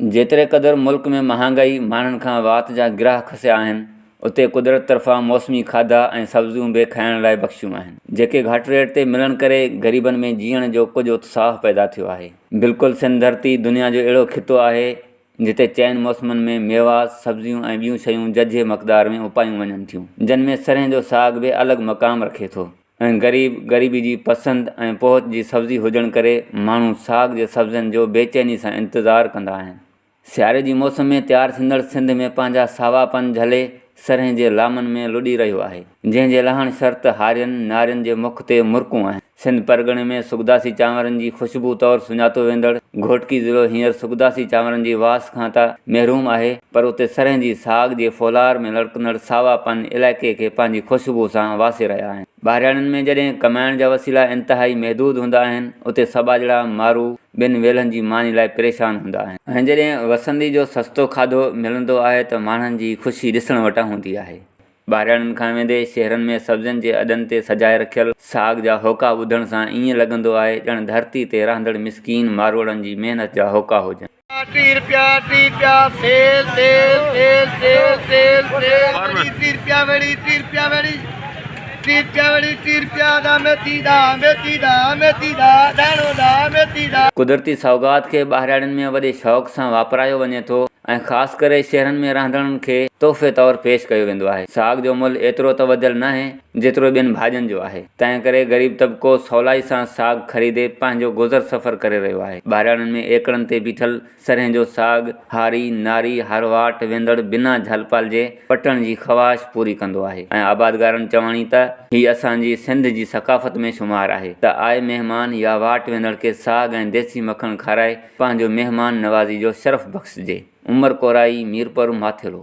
जेतिरे क़दुरु मुल्क में महांगाई माण्हुनि खां वात जा गिराह खसिया आहिनि, उते कुदरत तरफ़ां मौसमी खाधा ऐं सब्जियूं बि खाइण लाइ बख़्शियूं आहिनि, जेके घटि रेट ते मिलण करे ग़रीबनि में जीअण जो कुझु उत्साह पैदा थियो आहे। बिल्कुलु सिंध धरती दुनिया जो अहिड़ो खितो आहे जिते चइनि मौसमनि में मेवा, सब्जियूं ऐं ॿियूं शयूं जझे मक़दार में उपायूं वञनि थियूं, जिन में सरह जो साग बि अलॻि मक़ाम रखे थो ऐं ग़रीबी जी पसंदि ऐं पहुच जी सब्ज़ी हुजण करे माण्हू साग जे सब्ज़ियुनि जो बेचैनी सां इंतज़ारु कंदा आहिनि। सियारे जी मौसम में तयारु थींदड़ सिंध में पंहिंजा सावापन झले सरह जे लामनि में लुॾी रहियो आहे, जंहिंजे लहण शर्त हारियुनि नारियुनि जे मुख ते मुरकूं आहिनि। सिंध परगणे में सुगदासी चांवरनि जी ख़ुशबू तौरु सुञातो वेंदड़ घोटकी ज़िलो हींअर सुगदासी चांवरनि जी वास खां त महरूम आहे, पर उते सरह जी साग जे फौलार में लड़कंदड़ सावापन इलाइक़े खे पंहिंजी ख़ुशबू सां वासे रहिया आहिनि। ॿाहिरियाणनि में जॾहिं कमाइण जा वसीला इंतिहाई महदूद हूंदा आहिनि, उते सबाजड़ा मारू ॿिनि वेलनि जी मानी लाइ परेशान हूंदा आहिनि, ऐं जॾहिं वसंदी जो सस्तो खाधो मिलंदो आहे त माण्हुनि जी ख़ुशी ॾिसण वटां हूंदी आहे। ॿाहिरियाणनि खां वेंदे शहरनि में सब्जियुनि जे अॾनि ते सजाए रखियल साग जा होका ॿुधण सां ईअं लॻंदो आहे ॼण धरती ते रहंदड़ मिसकीन मारवड़नि जी महिनत जा होका हुजनि। 30 रुपया sale sale sale sale sale sale 30 रुपया वड़ी 30 रुपया वड़ी 30 रुपया वड़ी 30 रुपया दा मेथी दा दाणो दा मेथी दा। कुदरती सौगात खे ॿाहिरियाणनि में वॾे शौक़ सां वापरायो वञे थो ऐं ख़ासि करे शहरनि में रहंदड़नि खे तोहफ़े तौरु पेश कयो वेंदो आहे। साग जो मुल्ह एतिरो त वधियल न आहे जेतिरो ॿियनि भाॼियुनि जो आहे, तंहिं करे ग़रीब तबिको सवलाई सां साग ख़रीदे पंहिंजो गुज़र सफ़र करे रहियो आहे। ॿाहिरियाणनि में एकड़नि ते बीठल सरह जो साग हारी नारी हर वाट वेंदड़ बिना झलपाल जे पटण जी ख़्वाहिश पूरी कंदो आहे ऐं आबादगारनि चवणी त हीअ असांजी सिंध जी सक़ाफ़त में शुमार आहे त आए महिमान या वाट वेंदड़ खे साग ऐं देसी मखण खाराए पंहिंजो महिमान नवाज़ी जो शरफ़ बख़्शिजे। उमर कोराई, मीरपुर, माथेरो।